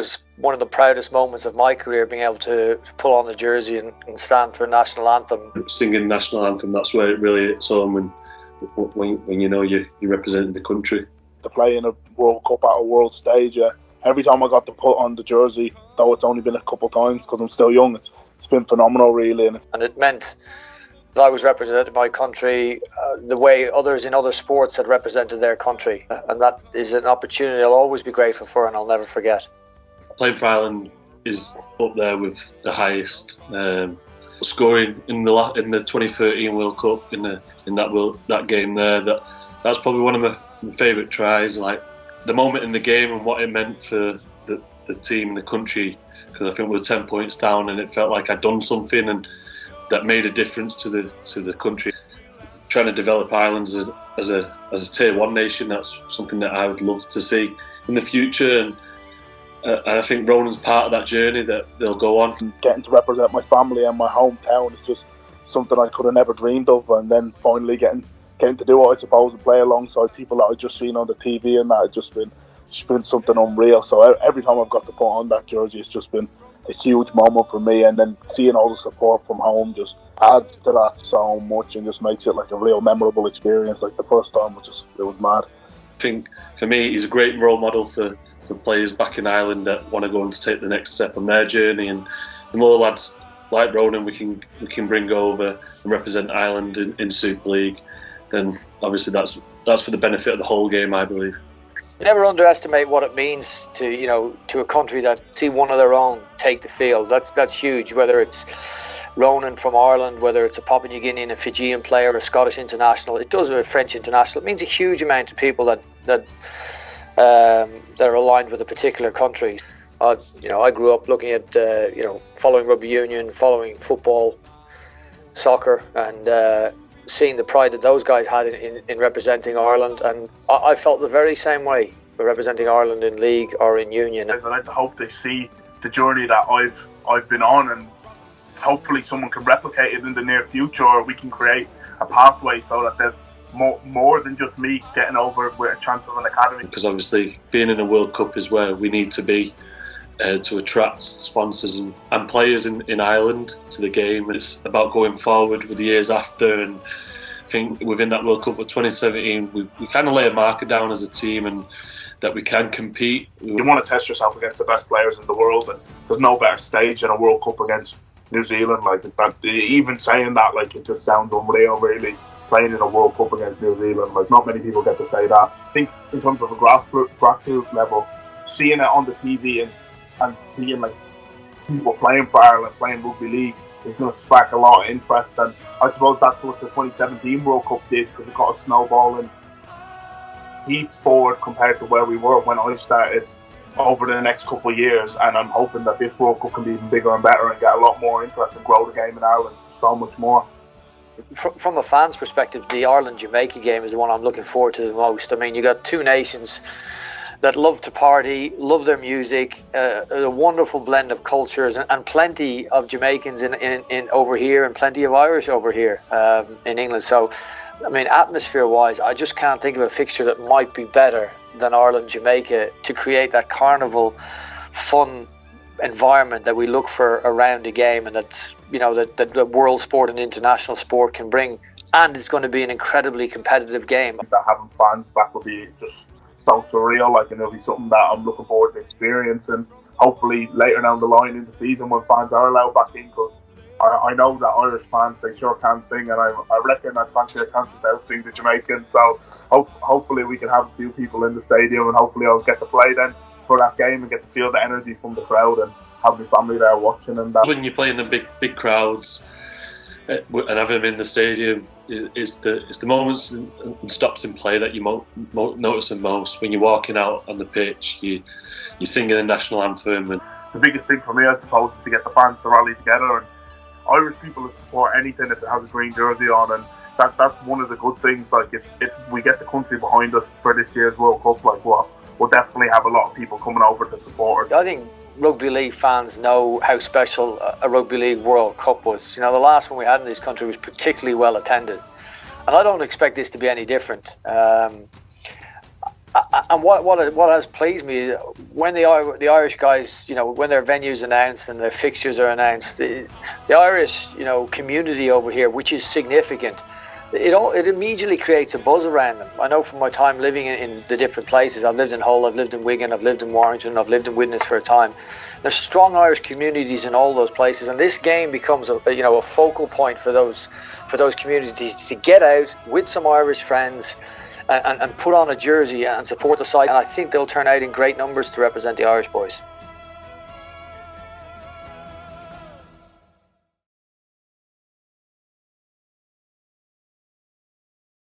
was one of the proudest moments of my career, being able to pull on the jersey and stand for a national anthem. Singing national anthem, that's where it really hits home when you know you're representing the country. To play in a World Cup at a world stage, every time I got to put on the jersey, though it's only been a couple of times because I'm still young, it's been phenomenal really. And it meant that I was representing my country the way others in other sports had represented their country, and that is an opportunity I'll always be grateful for and I'll never forget. Playing for Ireland is up there with the highest. Scoring in the 2013 World Cup in that game there, that's probably one of my favourite tries. Like the moment in the game and what it meant for the team and the country, because I think we were 10 points down and it felt like I'd done something and that made a difference to the country. Trying to develop Ireland as a tier 1 nation, that's something that I would love to see in the future, and I think Ronan's part of that journey that they'll go on. Getting to represent my family and my hometown is just something I could have never dreamed of, and then finally getting to do what I suppose and play alongside people that I've just seen on the TV, and that has just been something unreal. So every time I've got to put on that jersey, it's just been a huge moment for me, and then seeing all the support from home just adds to that so much and just makes it like a real memorable experience. Like the first time it was mad. I think for me he's a great role model for players back in Ireland that want to go on to take the next step on their journey, and the more lads like Ronan we can bring over and represent Ireland in Super League, then obviously that's for the benefit of the whole game, I believe. You never underestimate what it means to a country that see one of their own take the field. That's huge. Whether it's Ronan from Ireland, whether it's a Papua New Guinean, a Fijian player, a Scottish international, it does with a French international. It means a huge amount of people that are aligned with a particular country. I grew up looking at following rugby union, following football, soccer, and seeing the pride that those guys had in representing Ireland, and I felt the very same way for representing Ireland in league or in union. I like to hope they see the journey that I've been on, and hopefully someone can replicate it in the near future, or we can create a pathway so that there's more than just me getting over with a chance of an academy. Because obviously being in a World Cup is where we need to be to attract sponsors and players in Ireland to the game. It's about going forward with the years after, and I think within that World Cup of 2017 we kind of lay a marker down as a team and that we can compete. You want to test yourself against the best players in the world, and there's no better stage than a World Cup against New Zealand. Like that, even saying that, like, it just sounds unreal really, playing in a World Cup against New Zealand. Like, not many people get to say that. I think in terms of a grassroots level, seeing it on the TV and seeing like people playing for Ireland, playing rugby league, is going to spark a lot of interest, and I suppose that's what the 2017 World Cup did, because it got a snowballing heaps forward compared to where we were when I started over the next couple of years, and I'm hoping that this World Cup can be even bigger and better and get a lot more interest and grow the game in Ireland so much more. From a fan's perspective, the Ireland-Jamaica game is the one I'm looking forward to the most. I mean, you got two nations that love to party, love their music, a wonderful blend of cultures, and plenty of Jamaicans in over here and plenty of Irish over here in England. So, I mean, atmosphere-wise, I just can't think of a fixture that might be better than Ireland-Jamaica to create that carnival, fun environment that we look for around the game, and that's, that world sport and international sport can bring. And it's going to be an incredibly competitive game. That having fans back will be just so surreal, like, and it'll be something that I'm looking forward to experiencing. Hopefully later down the line in the season when fans are allowed back in, because I know that Irish fans, they sure can sing, and I reckon I'd fancy a chance to out-sing the Jamaicans. So hopefully we can have a few people in the stadium, and hopefully I'll get to play then for that game and get to feel the energy from the crowd and have my family there watching. And that. When you're playing the big crowds and having them in the stadium, it's the moments and stops in play that you notice the most. When you're walking out on the pitch, you're singing the national anthem. And the biggest thing for me, I suppose, is to get the fans to rally together, and Irish people that support anything if it has a green jersey on, and that's one of the good things. Like, if we get the country behind us for this year's World Cup, like, we'll definitely have a lot of people coming over to support us. I think rugby league fans know how special a Rugby League World Cup was. The last one we had in this country was particularly well attended, and I don't expect this to be any different. And what has pleased me when the Irish guys, when their venues announced and their fixtures are announced, the Irish, community over here, which is significant, it immediately creates a buzz around them. I know from my time living in the different places. I've lived in Hull, I've lived in Wigan, I've lived in Warrington, I've lived in Widnes for a time. There's strong Irish communities in all those places, and this game becomes a focal point for those communities to get out with some Irish friends and put on a jersey and support the side. And I think they'll turn out in great numbers to represent the Irish boys.